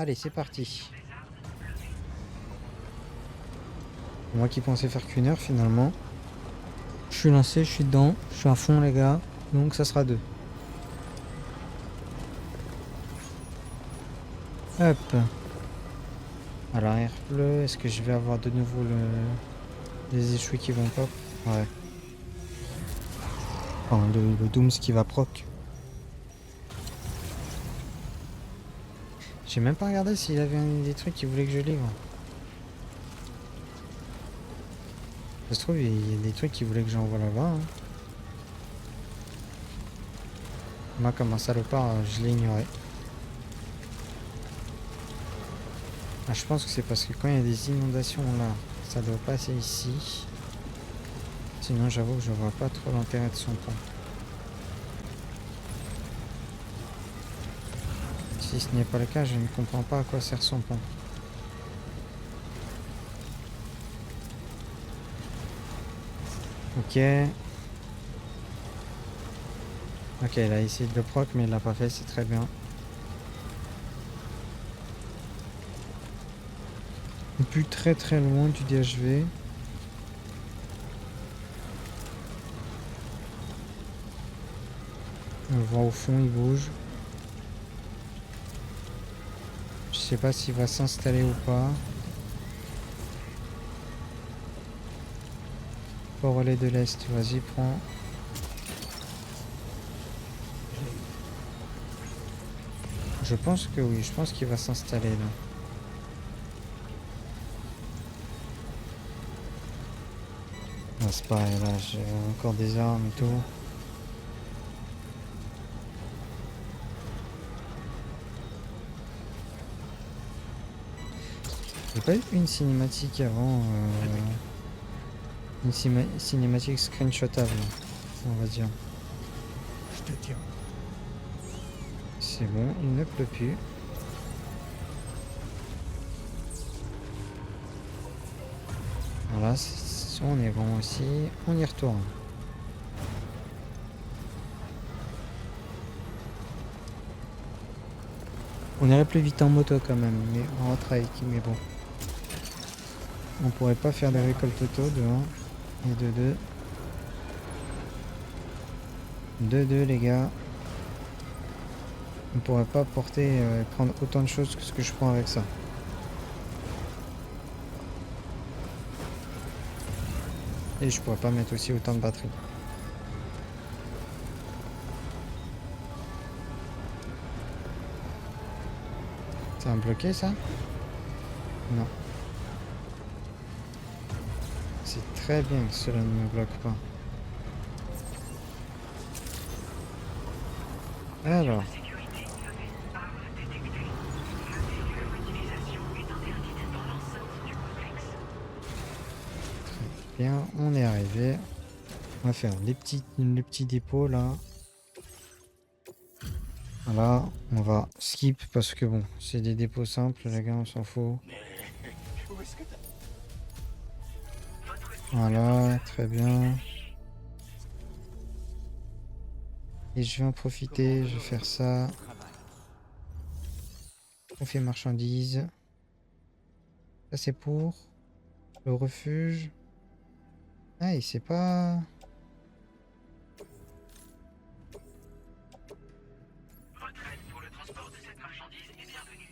Allez, c'est parti. Moi qui pensais faire qu'une heure finalement. Je suis lancé, je suis dedans, je suis à fond les gars. Donc ça sera 2. Hop. À l'arrière bleu, est-ce que je vais avoir de nouveau les échoués qui vont pop? Ouais. Enfin, le Dooms qui va proc. J'ai même pas regardé s'il avait des trucs qu'il voulait que je livre. Ça se trouve, il y a des trucs qu'il voulait que j'envoie là-bas. Hein. Moi, comme un salopard, je l'ai ignoré. Ah, je pense que c'est parce que quand il y a des inondations là, ça doit passer ici. Sinon, j'avoue que je vois pas trop l'intérêt de son pont. Si ce n'est pas le cas, je ne comprends pas à quoi sert son pont. Ok. Ok, il a essayé de le proc, mais il l'a pas fait, c'est très bien. Plus très très loin du DHV. On le voit au fond, il bouge. Je sais pas s'il va s'installer ou pas. Port relais de l'Est, vas-y, prends. Je pense que oui, je pense qu'il va s'installer là. Ah, c'est pareil, là, j'ai encore des armes et tout. J'ai pas eu une cinématique avant. Une cinématique screenshotable, on va dire. Je te tiens. C'est bon, il ne pleut plus. Voilà, on est bon aussi. On y retourne. On irait plus vite en moto quand même, mais en trail, mais bon. On pourrait pas faire des récoltes auto de 1 et de 2. De 2 les gars. On pourrait pas porter, prendre autant de choses que ce que je prends avec ça. Et je pourrais pas mettre aussi autant de batterie. Ça va me bloquer ça? Non. C'est très bien que cela ne me bloque pas. Alors. Très bien, on est arrivé. On va faire les petits dépôts là. Voilà, on va skip parce que bon, c'est des dépôts simples, les gars, on s'en fout. Où est-ce que t'as... Voilà, très bien. Et je vais en profiter, je vais faire ça. On fait marchandises. Ça c'est pour le refuge. Ah, il sait pas.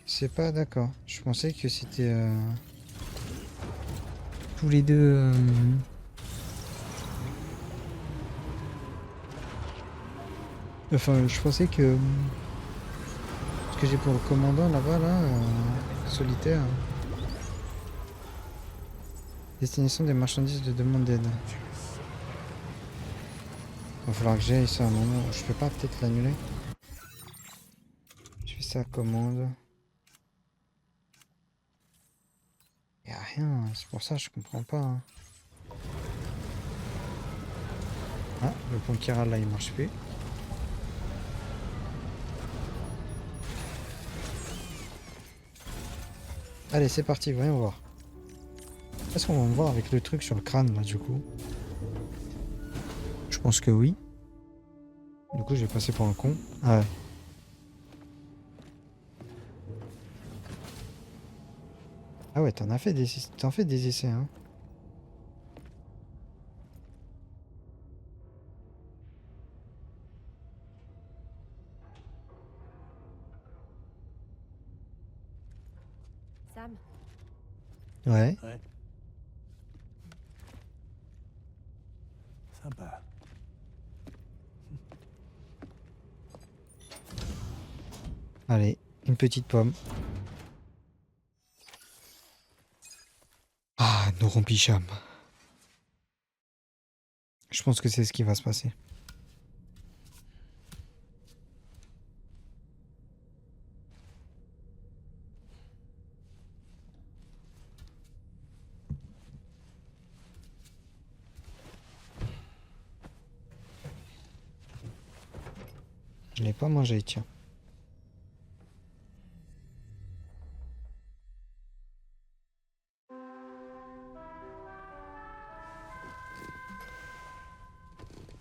C'est pas d'accord. Je pensais que c'était tous les deux. Enfin, je pensais que ce que j'ai pour le commandant là-bas, là, solitaire. Destination des marchandises de demande d'aide. Va falloir que j'aille ça à un moment. Je peux pas peut-être l'annuler. Je fais ça commande. Y a rien, c'est pour ça que je comprends pas. Hein. Ah, le pont Kiral là il marche plus. Allez, c'est parti, voyons voir. Est-ce qu'on va me voir avec le truc sur le crâne là du coup? Je pense que oui. Du coup, je vais passer pour un con. Ah ouais. Ah ouais, t'en fais des essais, hein. Sam, Ouais. Ouais. Sympa. Allez, une petite pomme. Ah, nous rompicham. Je pense que c'est ce qui va se passer. Je l'ai pas mangé, tiens.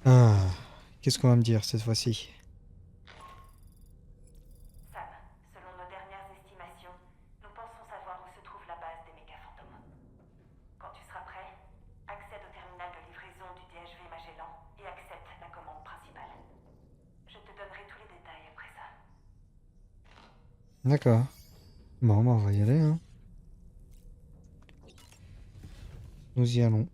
Ah, qu'est-ce qu'on va me dire cette fois-ci? Sam, selon nos dernières estimations, nous pensons savoir où se trouve la base des méga-fantômes. Quand tu seras prêt, accède au terminal de livraison du DHV Magellan et accepte la commande principale. Je te donnerai tous les détails après ça. D'accord. Bon, bah, on va y aller, hein. Nous y allons.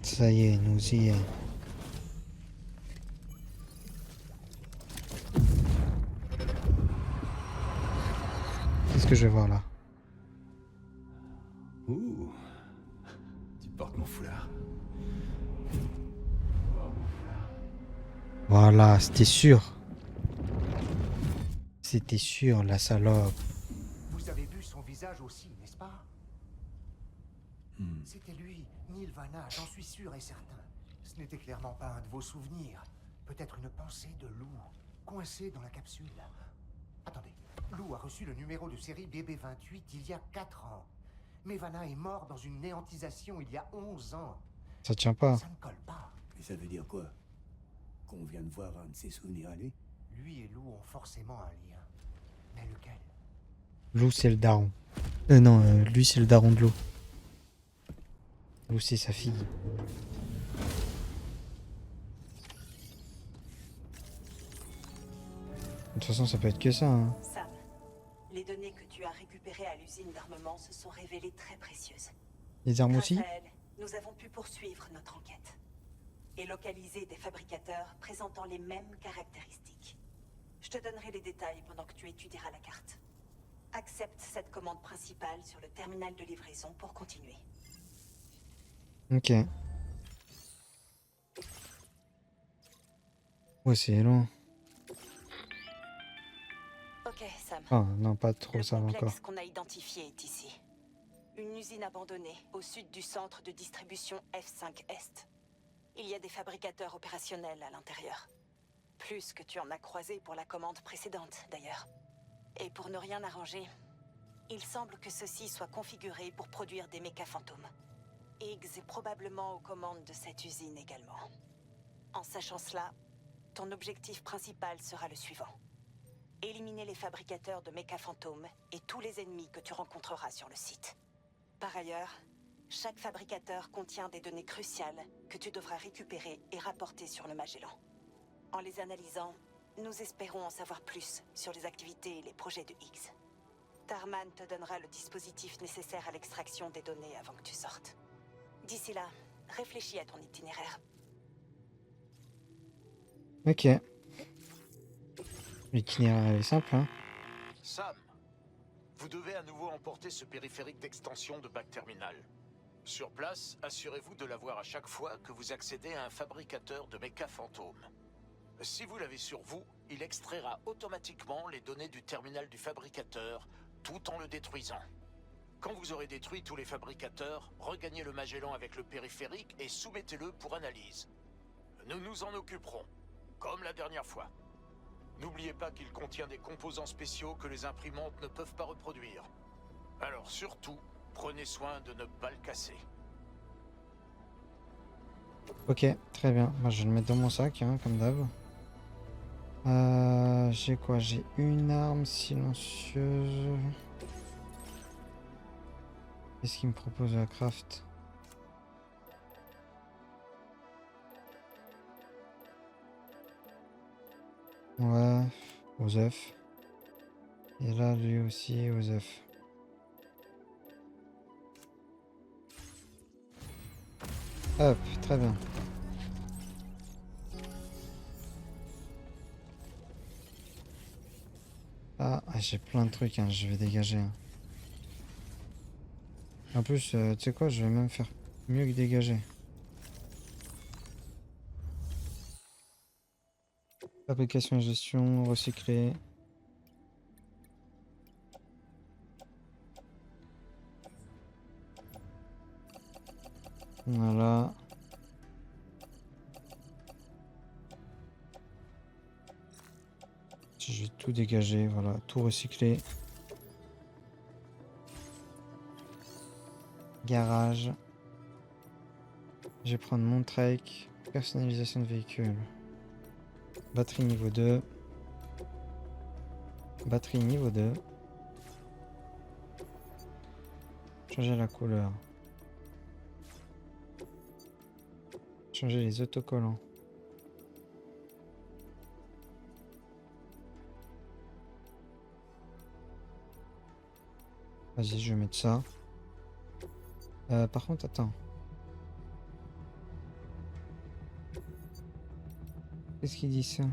Ça y est, nous y est. Qu'est-ce que je vais voir là? Ouh. Tu portes mon foulard. Voilà, c'était sûr. C'était sûr, la salope. Vous avez vu son visage aussi, n'est-ce pas? C'était lui, Nirvana, j'en suis sûr et certain. Ce n'était clairement pas un de vos souvenirs. Peut-être une pensée de Lou, coincée dans la capsule. Attendez, Lou a reçu le numéro de série BB28 il y a 4 ans. Mais Vanna est mort dans une néantisation il y a 11 ans. Ça tient pas. Ça ne colle pas. Et ça veut dire quoi? Qu'on vient de voir un de ses souvenirs à lui? Lui et Lou ont forcément un lien. Mais lequel? Lou, c'est le daron. Non, lui, c'est le daron de Lou. Lou, c'est sa fille. De toute façon, ça peut être que ça, hein. Sam, les données que tu as récupérées à l'usine d'armement se sont révélées très précieuses. Les armes Grâce aussi? à elles, nous avons pu poursuivre notre enquête et localiser des fabricateurs présentant les mêmes caractéristiques. Je te donnerai les détails pendant que tu étudieras la carte. Accepte cette commande principale sur le terminal de livraison pour continuer. Ok. Ouais, c'est long. Ok, Sam. Ah, non, pas trop, Le ça va encore. complexe qu'on a identifié est ici. Une usine abandonnée au sud du centre de distribution F5 Est. Il y a des fabricateurs opérationnels à l'intérieur. Plus que tu en as croisé pour la commande précédente, d'ailleurs. Et pour ne rien arranger, il semble que ceux-ci soient configurés pour produire des méca-fantômes. Higgs est probablement aux commandes de cette usine également. En sachant cela, ton objectif principal sera le suivant. Éliminer les fabricateurs de méca-fantômes et tous les ennemis que tu rencontreras sur le site. Par ailleurs, chaque fabricateur contient des données cruciales que tu devras récupérer et rapporter sur le Magellan. En les analysant, nous espérons en savoir plus sur les activités et les projets de Higgs. Tarman te donnera le dispositif nécessaire à l'extraction des données avant que tu sortes. D'ici là, réfléchis à ton itinéraire. Ok. L'itinéraire est simple, hein. Sam, vous devez à nouveau emporter ce périphérique d'extension de bac terminal. Sur place, assurez-vous de l'avoir à chaque fois que vous accédez à un fabricateur de méca fantômes. Si vous l'avez sur vous, il extraira automatiquement les données du terminal du fabricateur, tout en le détruisant. Quand vous aurez détruit tous les fabricateurs, regagnez le Magellan avec le périphérique et soumettez-le pour analyse. Nous nous en occuperons, comme la dernière fois. N'oubliez pas qu'il contient des composants spéciaux que les imprimantes ne peuvent pas reproduire. Alors surtout, prenez soin de ne pas le casser. Ok, très bien. Moi, je vais le mettre dans mon sac, hein, comme d'hab. J'ai quoi? J'ai une arme silencieuse. Qu'est-ce qu'il me propose à craft? Ouais, aux œufs. Et là, lui aussi, aux œufs. Hop, très bien. J'ai plein de trucs, hein, je vais dégager, hein. En plus, tu sais quoi, je vais même faire mieux que dégager. Fabrication et gestion, recycler. Voilà. Je vais tout dégager, voilà, tout recycler. Garage. Je vais prendre mon trek. Personnalisation de véhicule. Batterie niveau 2. Batterie niveau 2. Changer la couleur. Changer les autocollants. Vas-y, je vais mettre ça. Par contre, attends. Qu'est-ce qu'il dit ça?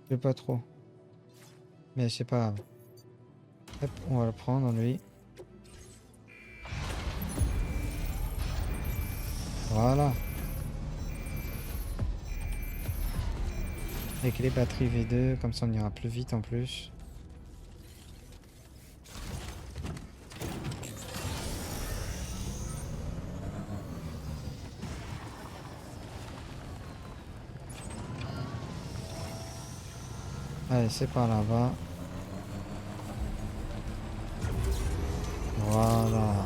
Je sais pas trop. Mais c'est pas grave. Hop, on va le prendre, lui. Voilà. Avec les batteries V2, comme ça on ira plus vite en plus. Allez, c'est par là-bas. Voilà.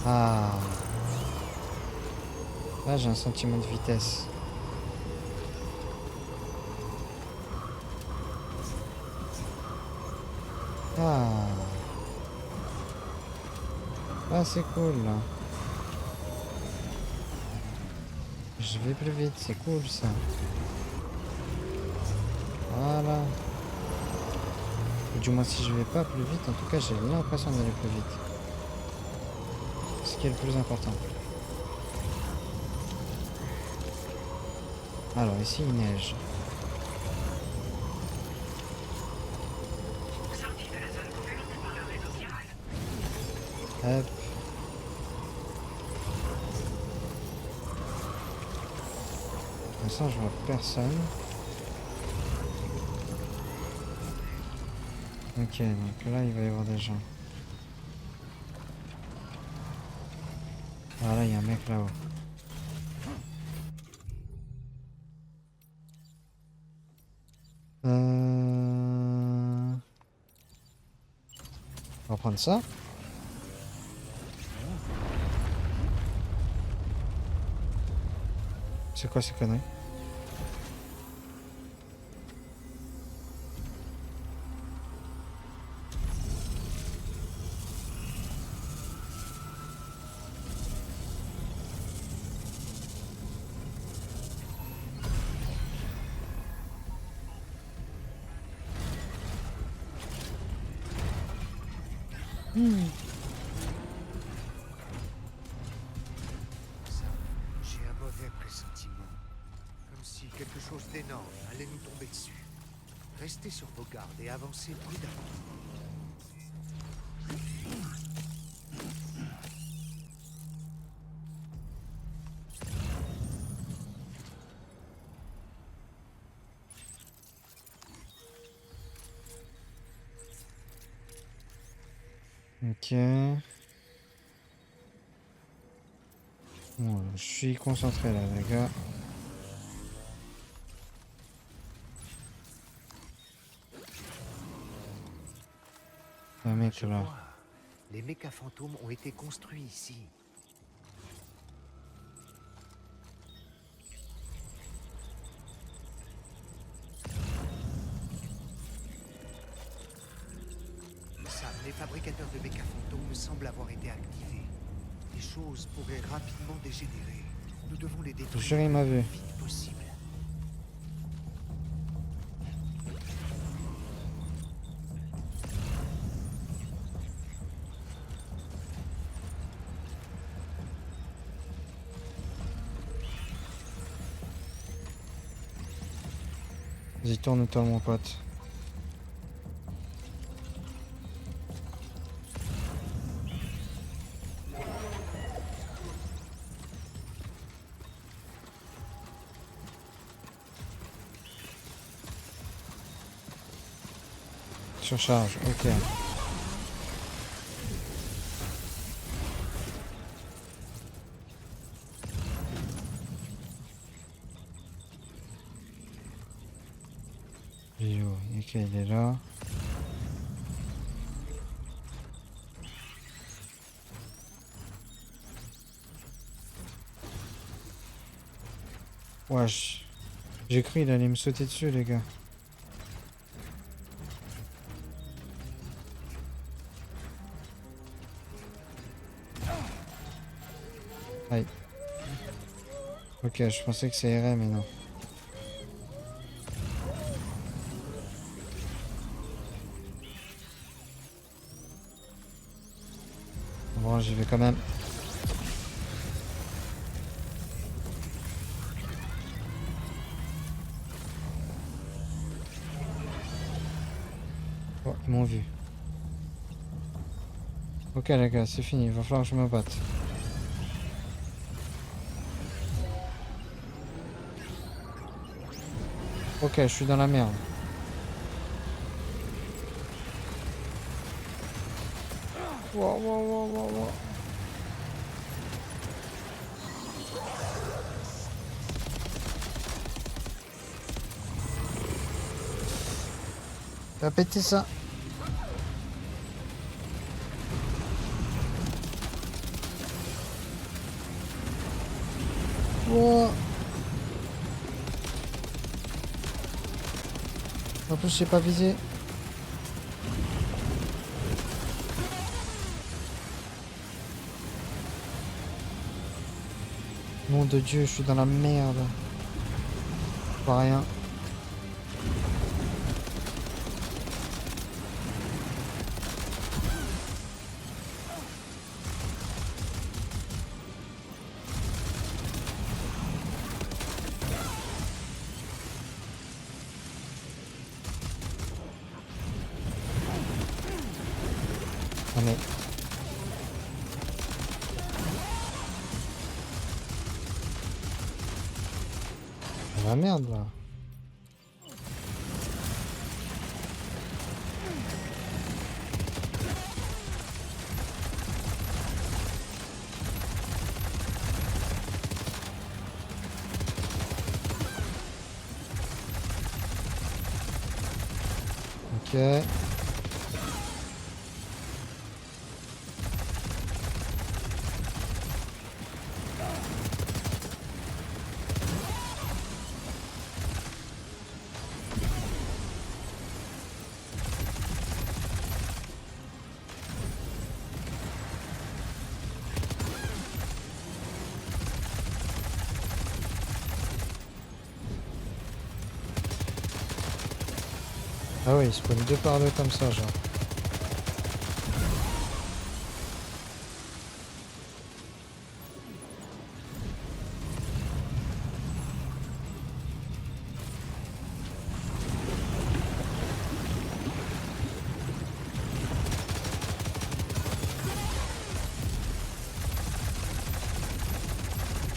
Ah. Là, j'ai un sentiment de vitesse. Ah. Ah, c'est cool, là. Je vais plus vite, c'est cool, ça. Voilà. Ou du moins, si je vais pas plus vite, en tout cas, j'ai l'impression d'aller plus vite. Ce qui est le plus important. Alors, ici, il neige. Hop. Pour l'instant, je vois personne. Ok, donc là, il va y avoir des gens. Voilà, il y a un mec là-haut. On va prendre ça. C'est quoi ces conneries? Ça, j'ai un mauvais pressentiment. Comme si quelque chose d'énorme allait nous tomber dessus. Restez sur vos gardes et avancez prudemment. Ok. Bon, je suis concentré là, les gars. Un mec Je là. vois. Les mechas fantômes ont été construits ici. Sam, les fabricateurs de mechas fantômes semblent avoir été activés. Les choses pourraient rapidement dégénérer. Nous devons les Je détruire jure, il m'a le vu. plus vite possible. Vas-y, tourne-toi, mon pote. Surcharge, ok. Yo, ok, il est là. Wesh. J'ai cru qu'il allait me sauter dessus, les gars. Aïe. Ok, je pensais que ça irait, mais non. Bon, j'y vais quand même. Oh, ils m'ont vu. Ok, les gars, c'est fini. Il va falloir que je me batte. Ok, je suis dans la merde. Wow, wow, wow, wow, wow. Va péter ça. Wow. En plus, j'ai pas visé. Nom de Dieu, je suis dans la merde. Pas rien. Ah mais... Ah la merde là. Ok. Ah oui, il spawn deux par deux comme ça, genre.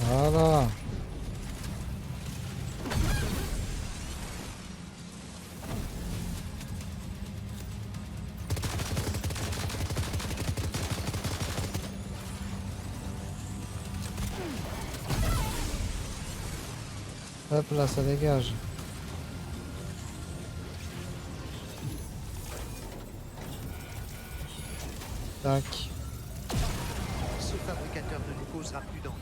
Voilà. Hop là, ça dégage. Tac. Ce fabricateur ne nous causera plus d'ennuis.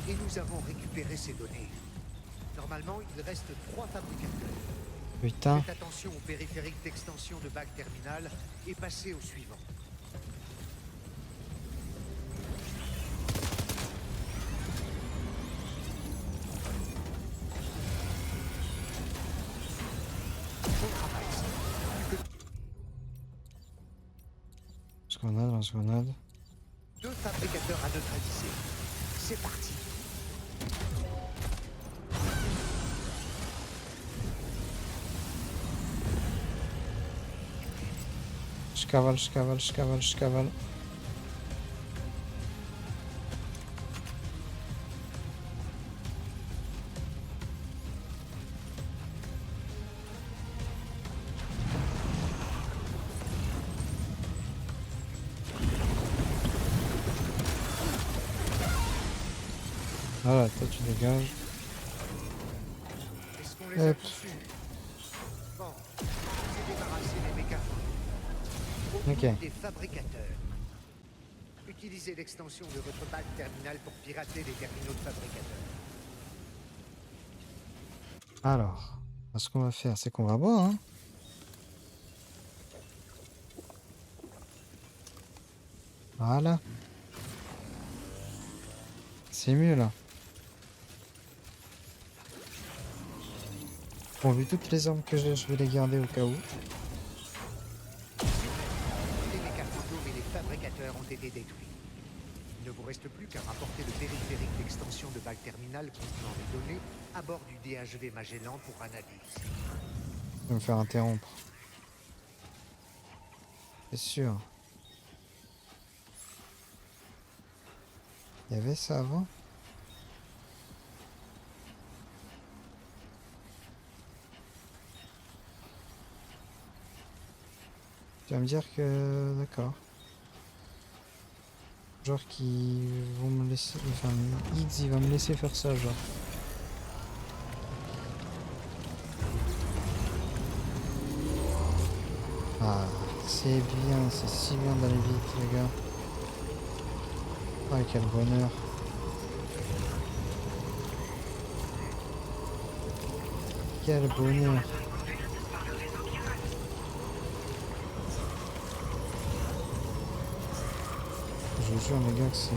Et nous avons récupéré ces données. Normalement, il reste 3 fabricateurs. Putain. Faites attention au périphérique d'extension de bac terminal et passez au suivant. Bon travail, ça. Grenade, lance-grenade. 2 fabricateurs à neutraliser. C'est parti. Je cavale, je cavale, je cavale, je cavale. Voilà, toi tu dégages. Est-ce qu'on les a Hop. tous eus? Bon, c'est débarrasser les mécas. Ok. Des fabricateurs. Utilisez l'extension de votre bac terminal pour pirater les terminaux de fabricateurs. Alors, ce qu'on va faire, c'est qu'on va boire, hein. Voilà. C'est mieux là. Bon, vu toutes les armes que j'ai, je vais les garder au cas où. Les mécas fantômes et les fabricateurs ont été détruits. Il ne vous reste plus qu'à rapporter le périphérique d'extension de bac terminal contenant les données à bord du DHV Magellan pour analyse. Je vais me faire interrompre. C'est sûr. Il y avait ça avant? Tu vas me dire que... D'accord. Genre qui vont me laisser... Enfin, X, il va me laisser faire ça, genre. Ah, c'est bien, c'est si bien d'aller vite, les gars. Ah, quel bonheur. Quel bonheur. Je vous jure, les gars, que c'est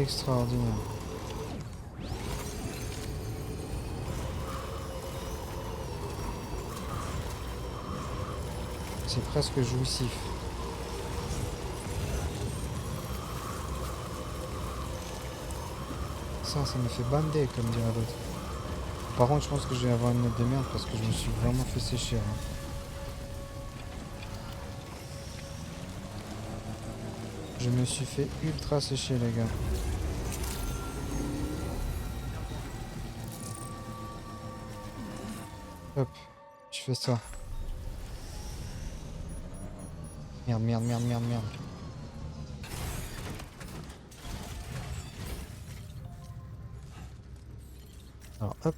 extraordinaire. C'est presque jouissif. Ça me fait bander, comme dirait l'autre. Par contre, je pense que je vais avoir une note de merde parce que je me suis vraiment fait sécher. Hein. Je me suis fait ultra sécher, les gars. Hop, je fais ça. Merde, merde, merde, merde, merde. Alors, hop.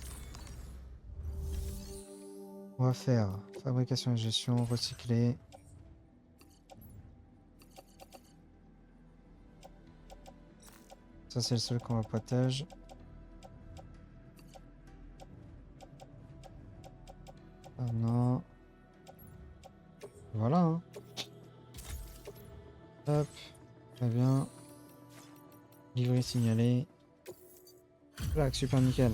On va faire fabrication et gestion, recycler. Ça, c'est le seul qu'on va protège. Ah non. Voilà. Hein. Hop. Très bien. Livrer signalé. Voilà, super nickel.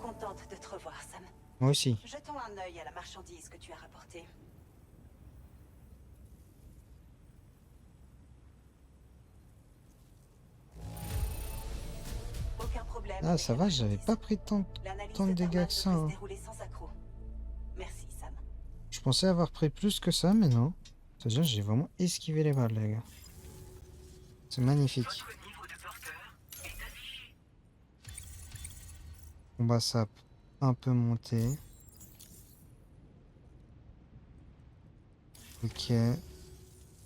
Contente de te revoir, Sam. Moi aussi. Jetons un œil à la marchandise que tu as rapportée. Aucun problème. Ah, ça va, j'avais pas pris tant de dégâts que ça. Hein. Merci, Sam. Je pensais avoir pris plus que ça, mais non. C'est-à-dire, j'ai vraiment esquivé les balles, les gars. C'est magnifique. Combat sap un peu monté. Ok.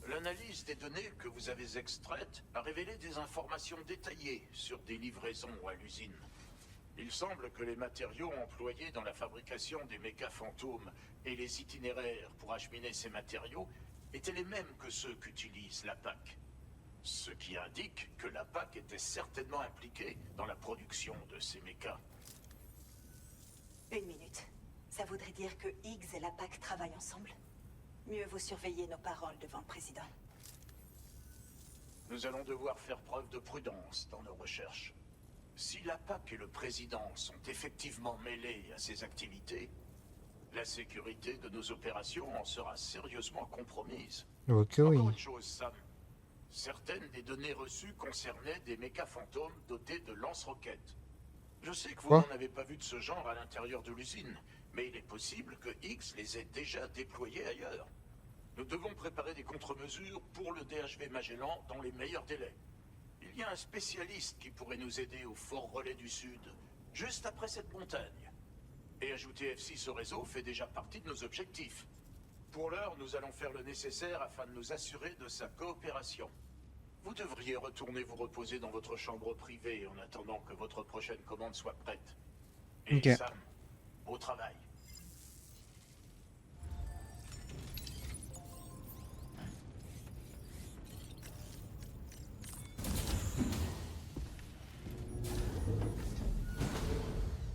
L'analyse des des données que vous avez extraites a révélé des informations détaillées sur des livraisons à l'usine. Il semble que les matériaux employés dans la fabrication des méca fantômes et les itinéraires pour acheminer ces matériaux étaient les mêmes que ceux qu'utilise la PAC. Ce qui indique que la PAC était certainement impliquée dans la production de ces mécas. Une minute. Ça voudrait dire que Higgs et la PAC travaillent ensemble? Mieux vaut surveiller nos paroles devant le président. Nous allons devoir faire preuve de prudence dans nos recherches. Si la PAC et le président sont effectivement mêlés à ces activités, la sécurité de nos opérations en sera sérieusement compromise. Ok, oui. Encore une chose, Sam. Certaines des données reçues concernaient des méca fantômes dotés de lance-roquettes. Je sais que vous Quoi? n'en avez pas vu de ce genre à l'intérieur de l'usine, mais il est possible que Higgs les ait déjà déployés ailleurs. Nous devons préparer des contre-mesures pour le DHV Magellan dans les meilleurs délais. Il y a un spécialiste qui pourrait nous aider au Fort Relais du Sud, juste après cette montagne. Et ajouter F6 au réseau fait déjà partie de nos objectifs. Pour l'heure, nous allons faire le nécessaire afin de nous assurer de sa coopération. Vous devriez retourner vous reposer dans votre chambre privée en attendant que votre prochaine commande soit prête. Et Ok. Sam, au travail.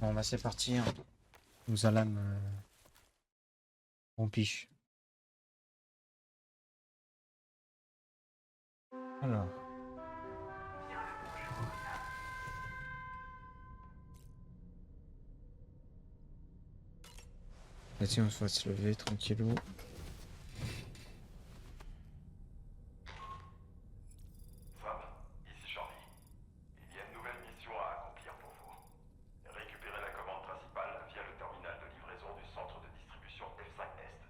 Bon bah c'est parti, hein. Nous allons on piche. Alors. Vas-y, on va se lever tranquillou. Sam, ici Charlie. Il y a une nouvelle mission à accomplir pour vous. Récupérer la commande principale via le terminal de livraison du centre de distribution F5 Est.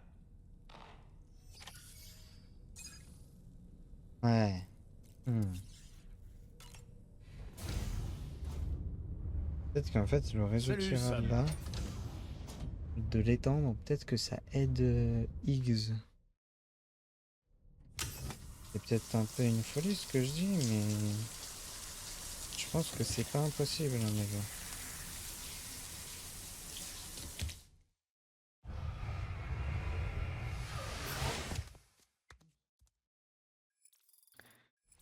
Ouais. Peut-être qu'en fait le réseau Salut, qui ira Sam. là, de l'étendre, peut-être que ça aide Higgs. C'est peut-être un peu une folie ce que je dis, mais je pense que c'est pas impossible, hein, les gars.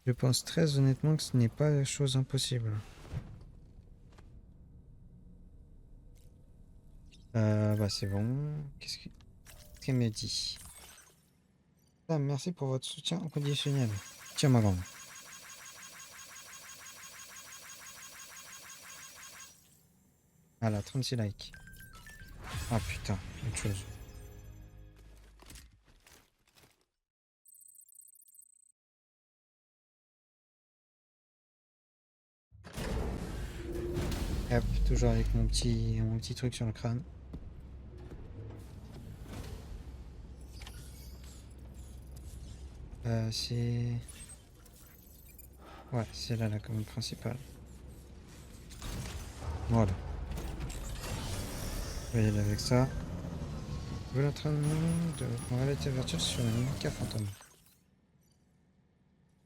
Je pense très honnêtement que ce n'est pas chose impossible. Bah c'est bon. Qu'est-ce qu'elle me dit? Ah, merci pour votre soutien inconditionnel. Tiens ma grande. Voilà, 36 likes. Ah putain, autre chose. Hop, toujours avec mon petit truc sur le crâne. C'est... Ouais, c'est là la commande principale. Voilà. On va y aller avec ça. Vous l'entraînement en réalité virtuelle sur une méca fantôme.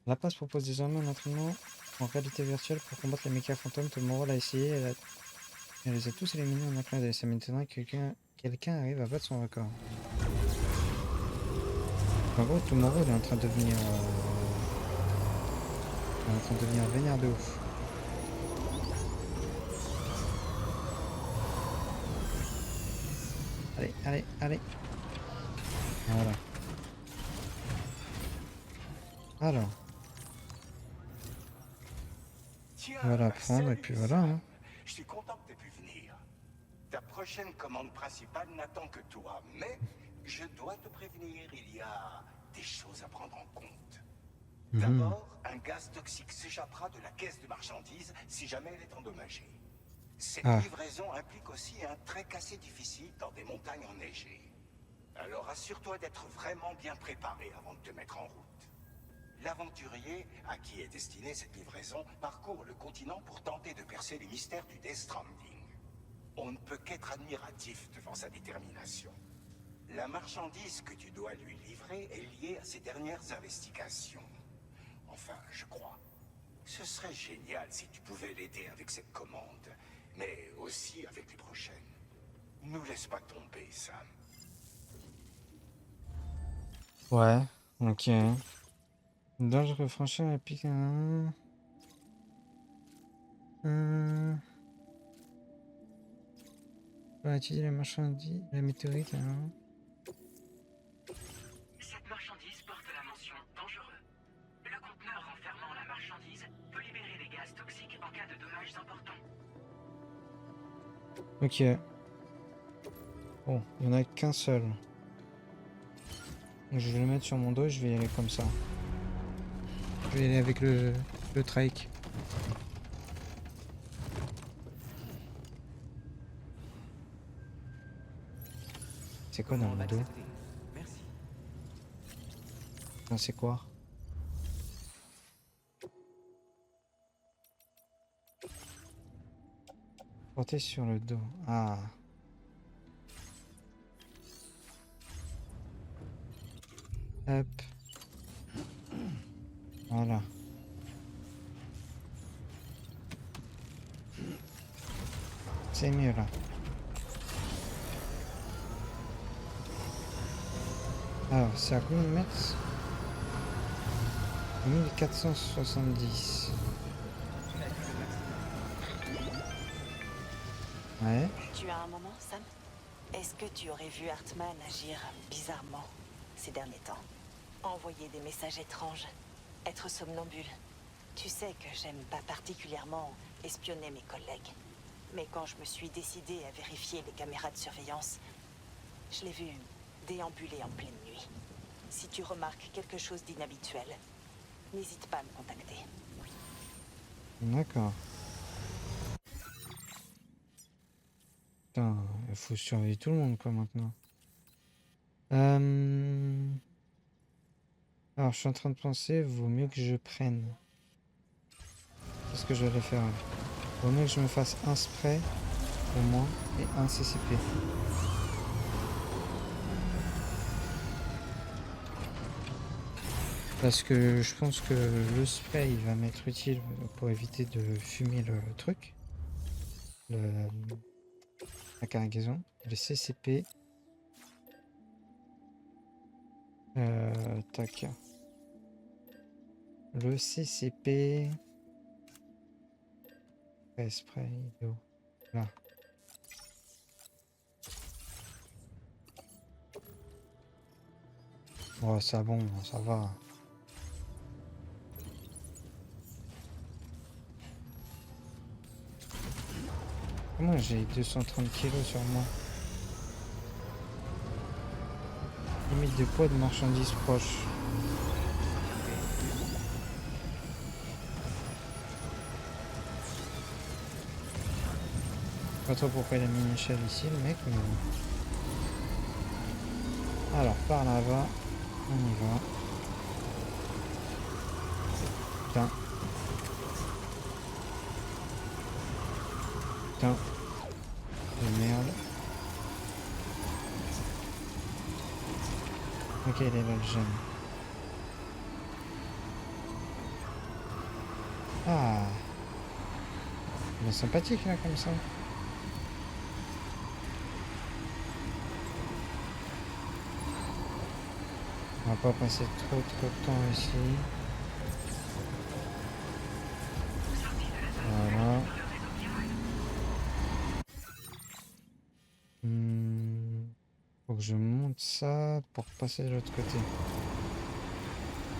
La passe propose désormais un entraînement en réalité virtuelle pour combattre les méca fantômes. Tomorrow l'a essayé, elle les a tous éliminés en un clin d'œil. Ça m'étonnerait que quelqu'un arrive à battre son record. En gros, Tomorrow il est en train de devenir... il est en train de devenir vénère de ouf. Allez, allez, allez. Voilà. Alors, Tiens, on va la prendre et salut, puis voilà. Sam. Hein. Je suis content que tu aies pu venir. Ta prochaine commande principale n'attend que toi, mais je dois te prévenir, il y a des choses à prendre en compte. D'abord, un gaz toxique s'échappera de la caisse de marchandises si jamais elle est endommagée. Cette livraison implique aussi un trek assez difficile dans des montagnes enneigées. Alors assure-toi d'être vraiment bien préparé avant de te mettre en route. L'aventurier, à qui est destinée cette livraison, parcourt le continent pour tenter de percer les mystères du Death Stranding. On ne peut qu'être admiratif devant sa détermination. La marchandise que tu dois lui livrer est liée à ses dernières investigations. Enfin, je crois. Ce serait génial si tu pouvais l'aider avec cette commande, mais aussi avec les prochaines. Nous laisse pas tomber, Sam. Ouais, ok. Dois-je franchir la pique? On va étudier la marchandise, la météorite. Cette marchandise porte la mention dangereux. Le conteneur renfermant la marchandise peut libérer des gaz toxiques en cas de dommages importants. Ok. Bon, il n'y en a qu'un seul. Je vais le mettre sur mon dos et je vais y aller comme ça. Je vais y aller avec le trike. C'est quoi dans le dos? Merci. Ah, c'est quoi? Porter sur le dos. Ah. Hop. Voilà. C'est mieux là. Alors, c'est à combien de mètres? 1470. Ouais. Tu as un moment, Sam? Est-ce que tu aurais vu Hartman agir bizarrement ces derniers temps? Envoyer des messages étranges, être somnambule. Tu sais que j'aime pas particulièrement espionner mes collègues. Mais quand je me suis décidée à vérifier les caméras de surveillance, je l'ai vu déambuler en pleine nuit. Si tu remarques quelque chose d'inhabituel, n'hésite pas à me contacter. D'accord. Putain, il faut surveiller tout le monde quoi maintenant. Alors je suis en train de penser, vaut mieux que je prenne. Qu'est-ce que je vais faire? Vaut mieux que je me fasse un spray au moins et un CCP. Parce que je pense que le spray il va m'être utile pour éviter de fumer le truc. La cargaison. Le CCP. Tac. Le CCP. Spray. D'eau. Là. Oh, ça bon, ça va. Comment j'ai 230 kilos sur moi? Limite de poids de marchandises proches. Pas trop pourquoi il a mis une échelle ici le mec, mais bon. Alors par là-bas, on y va. Putain. Putain. De merde. Ok, il est là le jeune. Ah. Il est sympathique là comme ça. On va pas passer trop de temps ici. Voilà. Faut que je monte ça pour passer de l'autre côté.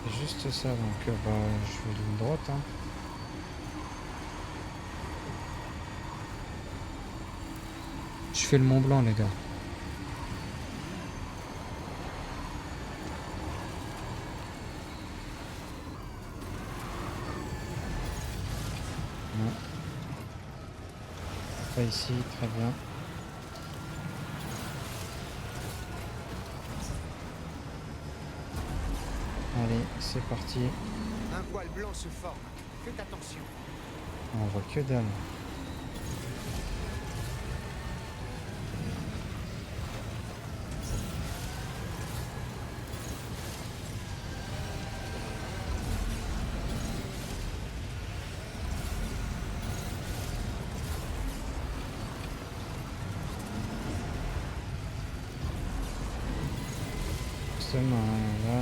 C'est juste ça, donc bah, je vais ligne droite. Hein. Je fais le Mont Blanc, les gars. Non. Pas ici, très bien. Allez, c'est parti. Un voile blanc se forme. Faites attention. On voit que dalle. justement, hein, là,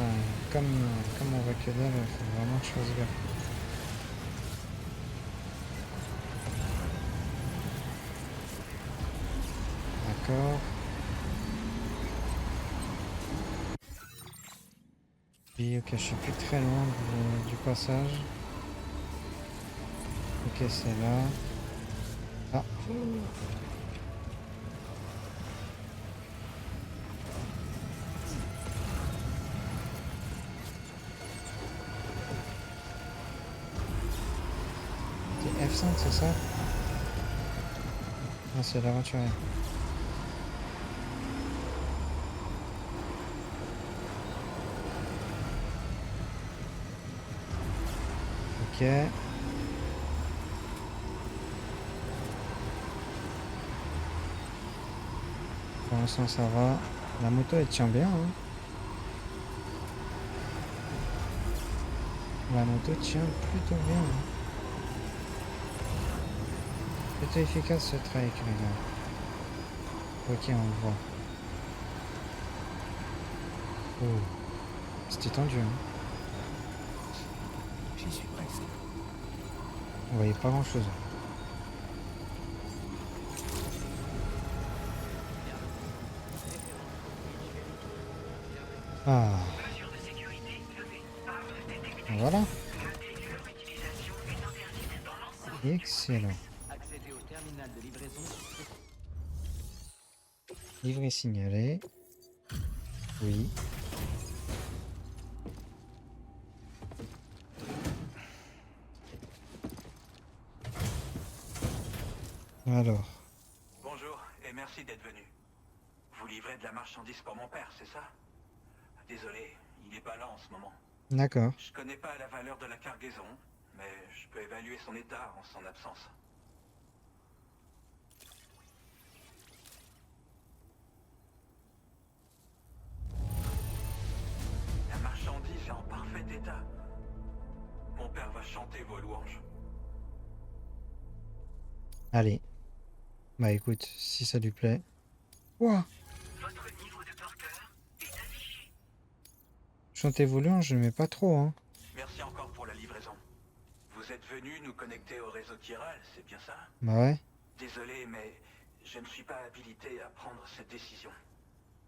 comme on voit que dalle, il faut vraiment que je fasse gaffe. D'accord. Oui, ok, je suis plus très loin du passage. Ok, c'est là. Ah. C'est F5, c'est ça? Ah, c'est l'aventurier. Ok. Pour l'instant ça va. La moto elle tient bien. Hein. La moto tient plutôt bien. Hein. Plutôt efficace ce trek les gars. Ok, on le voit. Oh. C'était tendu. Hein. J'y suis presque. On voyait pas grand chose. Ah. Mesures de sécurité levées. Armes détectées. Voilà. Notez que leur utilisation est interdite dans l'ensemble. Excellent. Accéder au terminal de livraison. Livret signalé. Oui. Alors. Bonjour et merci d'être venu. Vous livrez de la marchandise pour mon père, c'est ça? Désolé, il est pas là en ce moment. D'accord. Je connais pas la valeur de la cargaison, mais je peux évaluer son état en son absence. La marchandise est en parfait état. Mon père va chanter vos louanges. Allez. Bah écoute, si ça lui plaît. Ouah. Votre niveau de porteur est affiché. Chanter volant, je mets pas trop, hein. Merci encore pour la livraison. Vous êtes venu nous connecter au réseau Chiral, c'est bien ça? Bah ouais. Désolé, mais je ne suis pas habilité à prendre cette décision.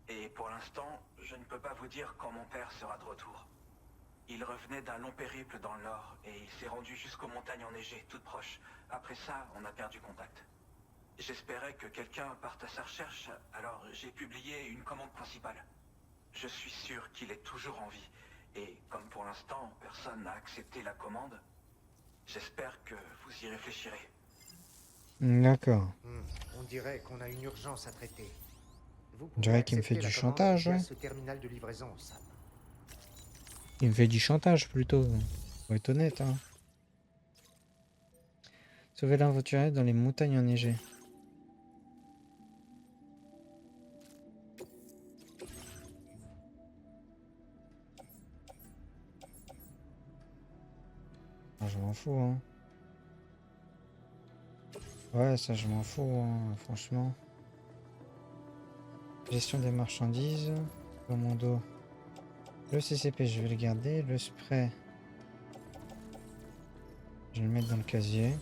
Et pour l'instant, je ne peux pas vous dire quand mon père sera de retour. Il revenait d'un long périple dans le nord, et il s'est rendu jusqu'aux montagnes enneigées, toutes proches. Après ça, on a perdu contact. J'espérais que quelqu'un parte à sa recherche, alors j'ai publié une commande principale. Je suis sûr qu'il est toujours en vie, et comme pour l'instant, personne n'a accepté la commande, j'espère que vous y réfléchirez. D'accord. On dirait qu'on a une urgence à traiter. Vous On dirait qu'il me accepter fait du la commande chantage, via ouais. ce terminal de livraison, Sam. Il me fait du chantage plutôt. Faut être honnête, hein. Sauver l'aventurier dans les montagnes enneigées. Ah, je m'en fous, hein. Ouais, ça je m'en fous, hein, franchement. Gestion des marchandises. Commando. Le CCP, je vais le garder. Le spray. Je vais le mettre dans le casier.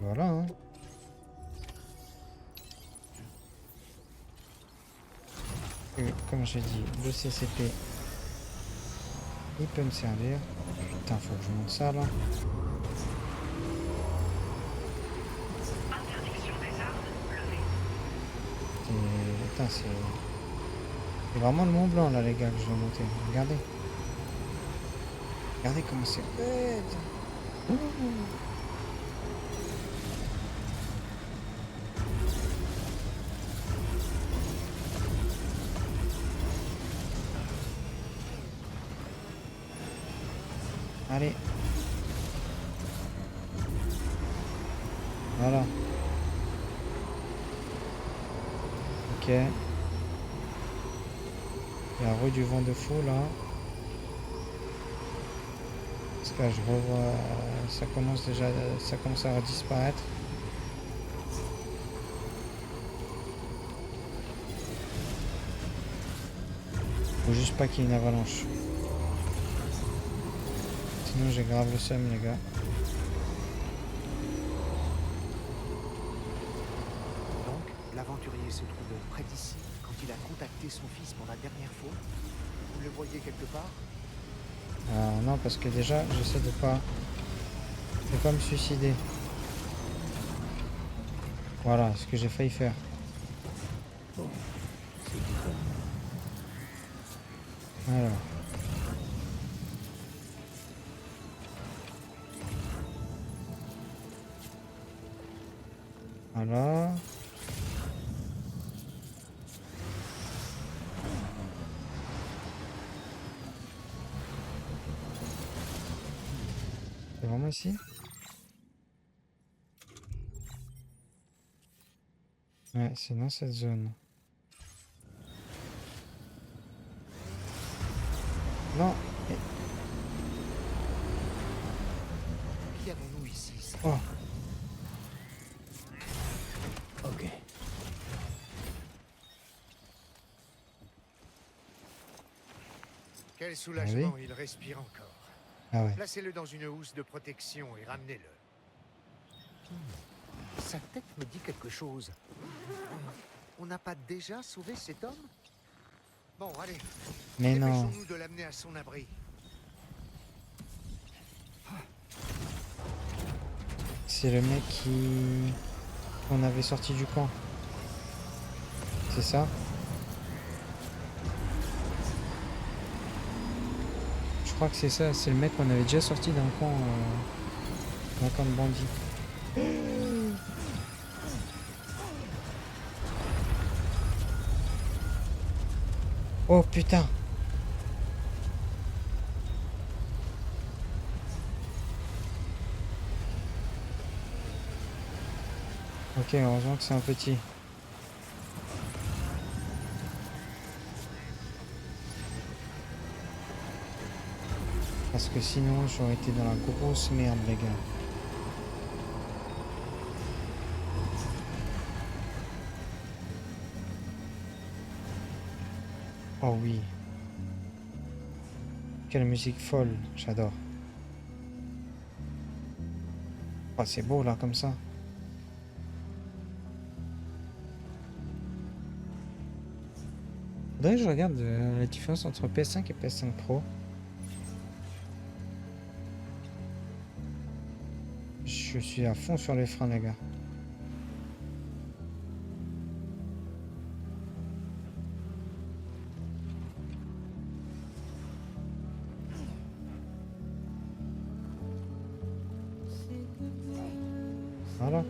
Voilà, hein. Et comme j'ai dit, le CCP, il peut me servir. Putain, faut que je monte ça là. Interdiction des armes levée. Putain, c'est vraiment le Mont Blanc là, les gars, que je vais monter. Regardez. Regardez comment c'est bête. Ouh. Allez. Voilà. Ok. La rue du vent de fou là. Parce que là je revois. Ça commence déjà. Ça commence à disparaître. Faut juste pas qu'il y ait une avalanche. Sinon j'ai grave le seum les gars. Donc, l'aventurier se trouvait près d'ici quand il a contacté son fils pour la dernière fois. Vous le voyez quelque part? Non, parce que déjà j'essaie de pas me suicider. Voilà ce que j'ai failli faire. Alors. Voilà. C'est vraiment ici? Ouais, c'est dans cette zone. Non. Qui avons-nous ici? Oh. Ok. Quel soulagement, il respire encore. Ah ouais. Placez-le dans une housse de protection et ramenez-le. Sa tête me dit quelque chose. On n'a pas déjà sauvé cet homme? Bon, allez. Mais non. Dépêchons-nous de l'amener à son abri. C'est le mec qu'on avait sorti du camp. C'est ça? Je crois que c'est ça, c'est le mec qu'on avait déjà sorti d'un camp de bandits. Oh putain! Ok, heureusement que c'est un petit. Parce que sinon j'aurais été dans la grosse merde les gars. Oh oui. Quelle musique folle, j'adore. Oh c'est beau là comme ça. Faudrait que je regarde la différence entre PS5 et PS5 Pro. Je suis à fond sur les freins les gars. Voilà.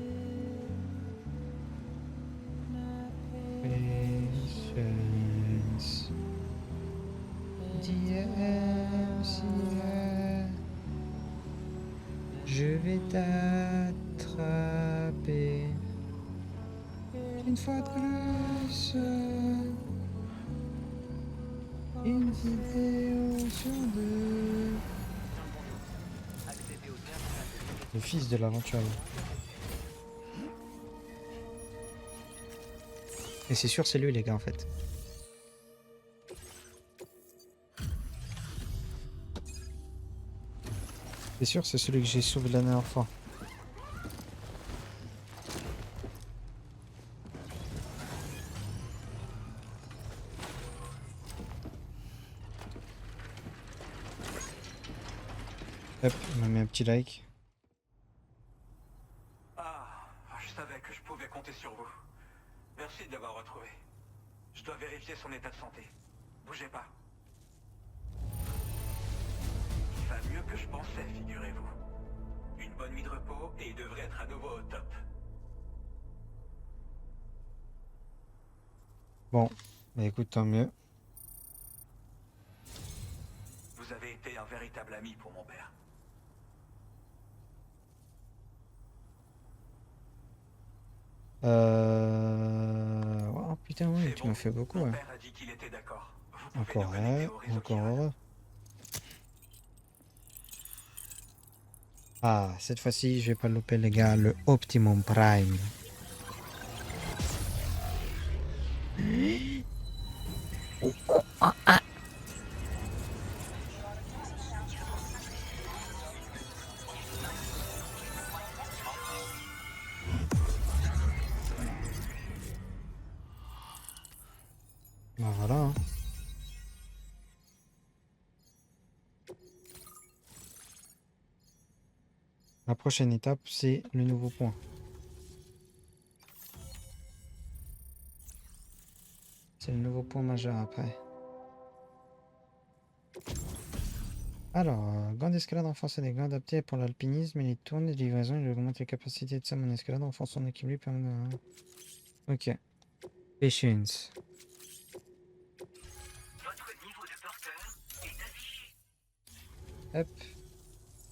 Patience. Je vais t'attraper une fois de plus. Une vidéo sur deux. Le fils de l'aventurier. Et c'est sûr, c'est lui, les gars, en fait. C'est sûr, c'est celui que j'ai sauvé la dernière fois. Hop, on m'a mis un petit like. Ah, je savais que je pouvais compter sur vous. Merci de l'avoir retrouvé. Je dois vérifier son état de santé. Bougez pas. Il va mieux que je pensais, figurez-vous. Une bonne nuit de repos et il devrait être à nouveau au top. Bon, bah écoute, tant mieux. Vous avez été un véritable ami pour mon père. Oh putain, oui, tu m'as fait beaucoup. Mon Ouais. père a dit qu'il était d'accord. Vous pouvez Encore nous connecter un, au réseau encore Kiran. heureux. Ah, cette fois-ci, je vais pas louper, les gars, le Optimum Prime. La prochaine étape, c'est le nouveau point. C'est le nouveau point majeur après. Alors, gants d'escalade renforcés, des gants adaptés pour l'alpinisme et les tours de livraison. Il augmente les capacités de Sam en escalade, renforce son équilibre. Ok. Patience. Hop.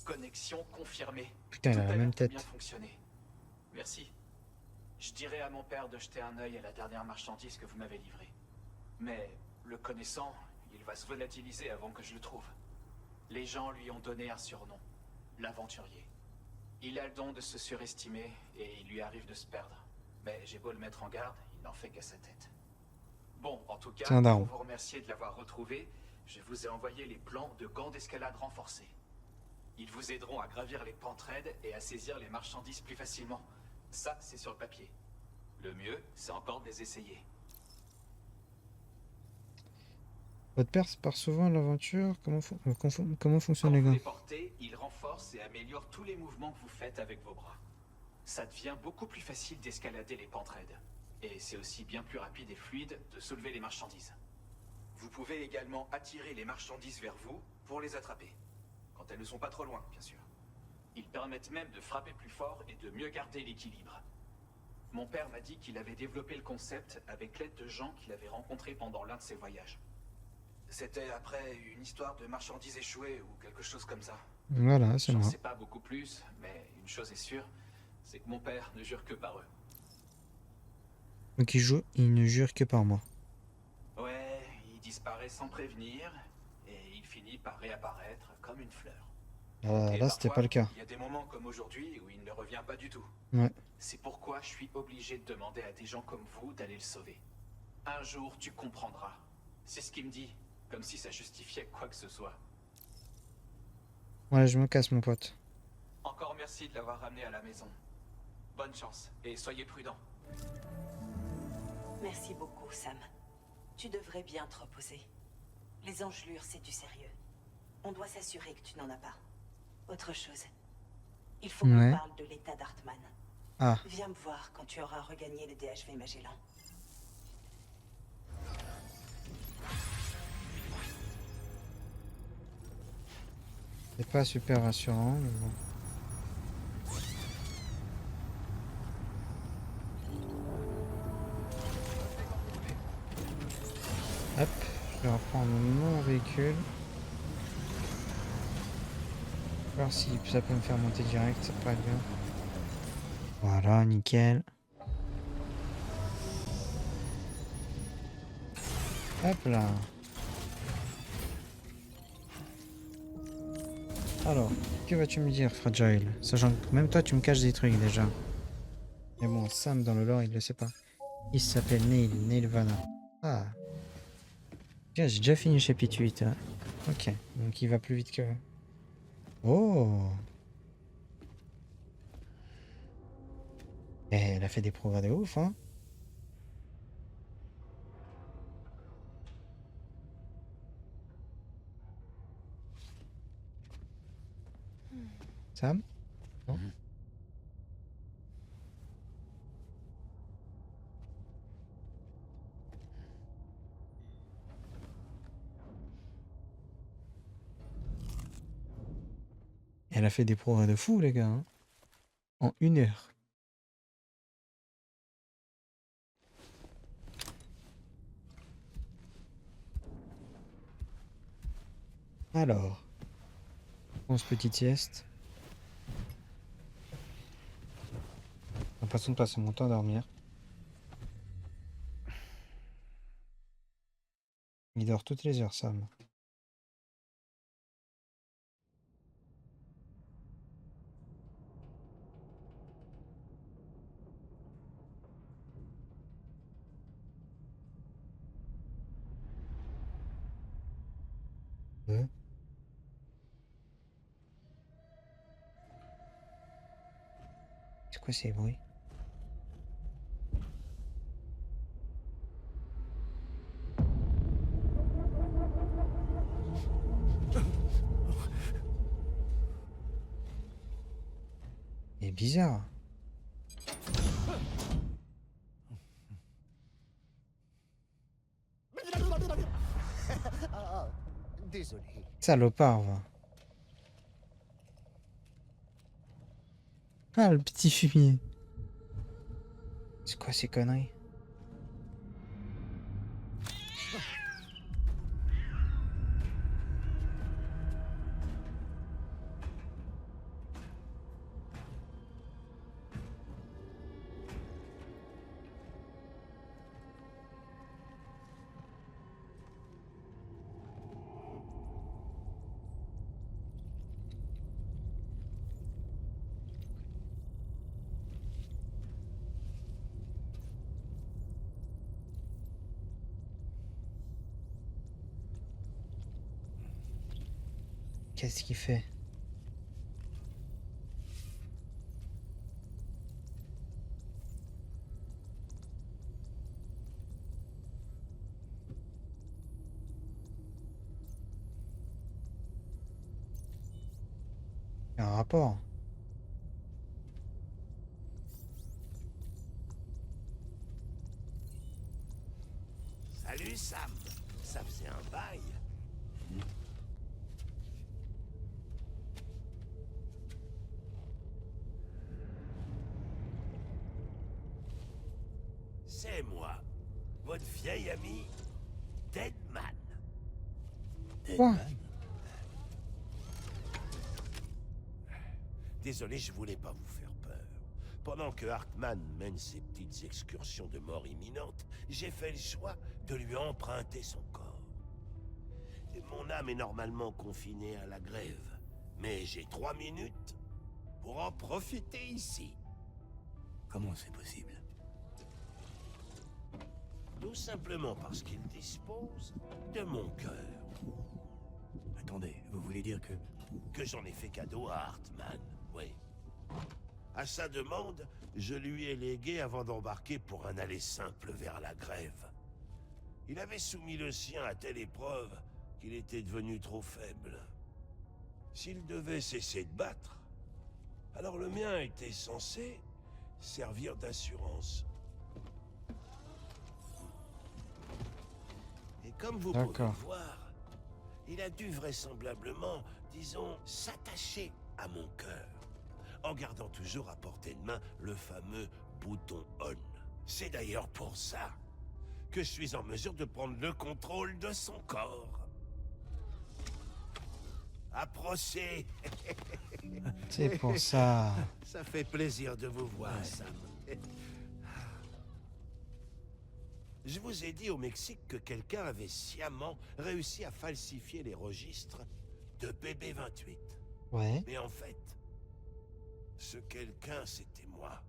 Connexion confirmée. Putain, il Tout a la l'air même de tête. bien fonctionner. Merci. Je dirai à mon père de jeter un œil à la dernière marchandise que vous m'avez livrée. Mais, le connaissant, il va se volatiliser avant que je le trouve. Les gens lui ont donné un surnom, l'aventurier. Il a le don de se surestimer et il lui arrive de se perdre. Mais j'ai beau le mettre en garde, il n'en fait qu'à sa tête. Bon, en tout cas, C'est un daron. pour vous remercier de l'avoir retrouvé, je vous ai envoyé les plans de gants d'escalade renforcés. Ils vous aideront à gravir les pentes raides et à saisir les marchandises plus facilement. Ça, c'est sur le papier. Le mieux, c'est encore de les essayer. Votre père part souvent à l'aventure. Comment fonctionnent Quand les vous gants? les portez, ils renforcent et améliorent tous les mouvements que vous faites avec vos bras. Ça devient beaucoup plus facile d'escalader les pentes raides. Et c'est aussi bien plus rapide et fluide de soulever les marchandises. Vous pouvez également attirer les marchandises vers vous pour les attraper. Quand elles ne sont pas trop loin, bien sûr. Ils permettent même de frapper plus fort et de mieux garder l'équilibre. Mon père m'a dit qu'il avait développé le concept avec l'aide de gens qu'il avait rencontrés pendant l'un de ses voyages. C'était après une histoire de marchandises échouées ou quelque chose comme ça. Voilà, c'est J'en moi. sais pas beaucoup plus, mais une chose est sûre, c'est que mon père ne jure que par eux. Donc il ne jure que par moi. Ouais, il disparaît sans prévenir, et il finit par réapparaître comme une fleur. Et Là, c'était parfois, pas le cas. il y a des moments comme aujourd'hui où il ne revient pas du tout. Ouais. C'est pourquoi je suis obligé de demander à des gens comme vous d'aller le sauver. Un jour, tu comprendras. C'est ce qu'il me dit, comme si ça justifiait quoi que ce soit. Ouais, je me casse, mon pote. Encore merci de l'avoir ramené à la maison. Bonne chance, et soyez prudents. Merci beaucoup, Sam. Tu devrais bien te reposer. Les engelures, c'est du sérieux. On doit s'assurer que tu n'en as pas. Autre chose. Il faut qu'on Ouais. parle de l'état d'Hartman. Ah, Viens me voir quand tu auras regagné le DHV Magellan. c'est pas super rassurant, mais bon. Hop, je vais reprendre mon véhicule. Voir si ça peut me faire monter direct, ça pourrait être bien. Voilà, nickel. Hop là. Alors, que vas-tu me dire, Fragile? Sachant que même toi, tu me caches des trucs déjà. Mais bon, Sam dans le lore, il le sait pas. Il s'appelle Neilvana. Ah. Tiens, j'ai déjà fini le chapitre 8. Hein. Ok, donc il va plus vite que... Oh! Eh, elle a fait des progrès de ouf, hein? Sam? Non? Elle a fait des progrès de fou, les gars. Hein. En 1 heure. Alors. Onze petite sieste. J'ai l'impression de passer mon temps à dormir. Il dort toutes les heures, Sam. Ouais. C'est quoi ces bruits? C'est bizarre. Ah, désolé. Salopard, va. Ah, le petit fumier. C'est quoi ces conneries? Qu'est-ce qu'il fait? Il y a un rapport. Salut Sam. Ça faisait un bail. C'est moi, votre vieil ami, Deadman. Quoi? Désolé, je voulais pas vous faire peur. Pendant que Hartman mène ses petites excursions de mort imminente, j'ai fait le choix de lui emprunter son corps. Mon âme est normalement confinée à la grève, mais j'ai 3 minutes pour en profiter ici. Comment c'est possible? Tout simplement parce qu'il dispose de mon cœur. Attendez, vous voulez dire que j'en ai fait cadeau à Hartman, oui. À sa demande, je lui ai légué avant d'embarquer pour un aller simple vers la grève. Il avait soumis le sien à telle épreuve qu'il était devenu trop faible. S'il devait cesser de battre, alors le mien était censé servir d'assurance. Et comme vous pouvez le voir, il a dû vraisemblablement, disons, s'attacher à mon cœur, en gardant toujours à portée de main le fameux bouton on. C'est d'ailleurs pour ça que je suis en mesure de prendre le contrôle de son corps. Approchez. C'est pour ça. Ça fait plaisir de vous voir, Sam. Je vous ai dit au Mexique que quelqu'un avait sciemment réussi à falsifier les registres de BB-28. Ouais. Mais en fait, ce quelqu'un, c'était moi.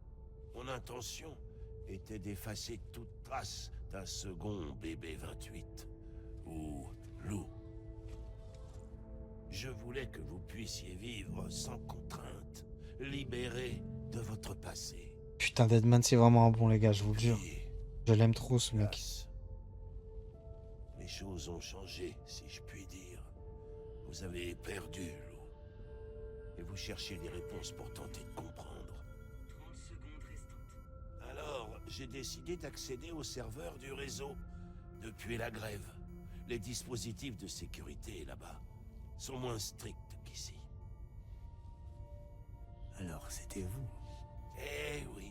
Mon intention était d'effacer toute trace d'un second BB-28, ou Lou. Je voulais que vous puissiez vivre sans contrainte, libéré de votre passé. Putain, Deadman, c'est vraiment un bon, les gars, je vous le jure. Je l'aime trop, ce mec. Les choses ont changé, si je puis dire. Vous avez perdu, Lou. Et vous cherchez des réponses pour tenter de comprendre. 30 secondes restantes. Alors, j'ai décidé d'accéder au serveur du réseau. Depuis la grève, les dispositifs de sécurité là-bas sont moins stricts qu'ici. Alors, c'était vous? Eh oui.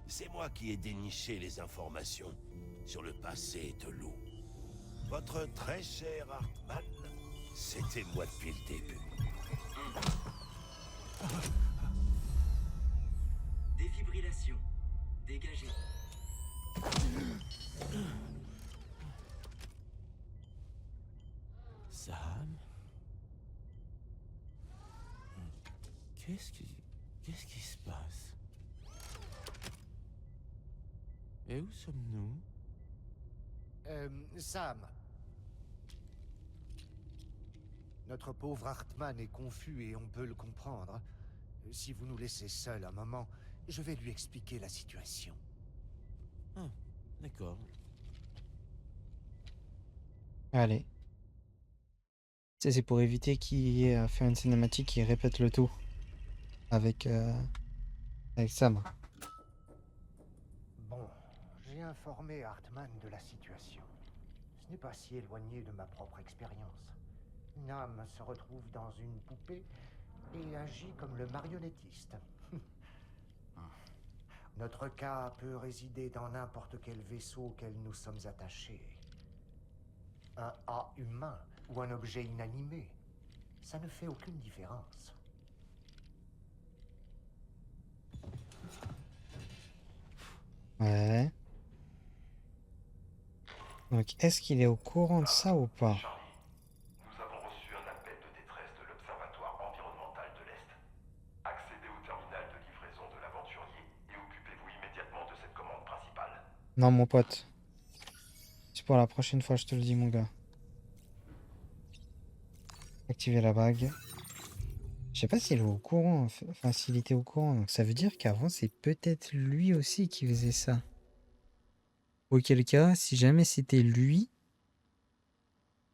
C'est moi qui ai déniché les informations sur le passé de Lou. Votre très cher Hartman, c'était moi depuis le début. Défibrillation. Dégagez. Sam? Qu'est-ce qui se passe? Et où sommes-nous? Sam. Notre pauvre Hartman est confus et on peut le comprendre. Si vous nous laissez seuls un moment, je vais lui expliquer la situation. Ah, d'accord. Allez. C'est pour éviter qu'il y ait à faire une cinématique qui répète le tout. avec, avec Sam. Bon, j'ai informé Hartman de la situation. Ce n'est pas si éloigné de ma propre expérience. Une âme se retrouve dans une poupée et agit comme le marionnettiste. Notre cas peut résider dans n'importe quel vaisseau auquel nous sommes attachés. Un A humain ou un objet inanimé, ça ne fait aucune différence. Ouais. Donc, est-ce qu'il est au courant de ça ou pas? Charlie, nous avons reçu un appel de détresse de l'Observatoire environnemental de l'Est. Accédez au terminal de livraison de l'aventurier et occupez-vous immédiatement de cette commande principale. Non, mon pote. C'est pour la prochaine fois, je te le dis, mon gars. Activer la bague. Je sais pas s'il est au courant, enfin s'il était au courant. Donc ça veut dire qu'avant, c'est peut-être lui aussi qui faisait ça. Auquel cas, si jamais c'était lui,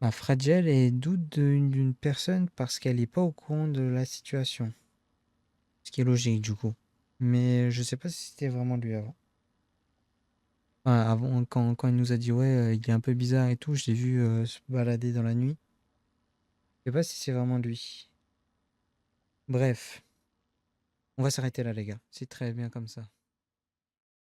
bah, Fragile est doute d'une personne parce qu'elle n'est pas au courant de la situation. Ce qui est logique du coup. Mais je sais pas si c'était vraiment lui avant. Enfin, avant, quand il nous a dit ouais, il est un peu bizarre et tout, je l'ai vu se balader dans la nuit. Je sais pas si c'est vraiment lui. Bref, on va s'arrêter là les gars. C'est très bien comme ça.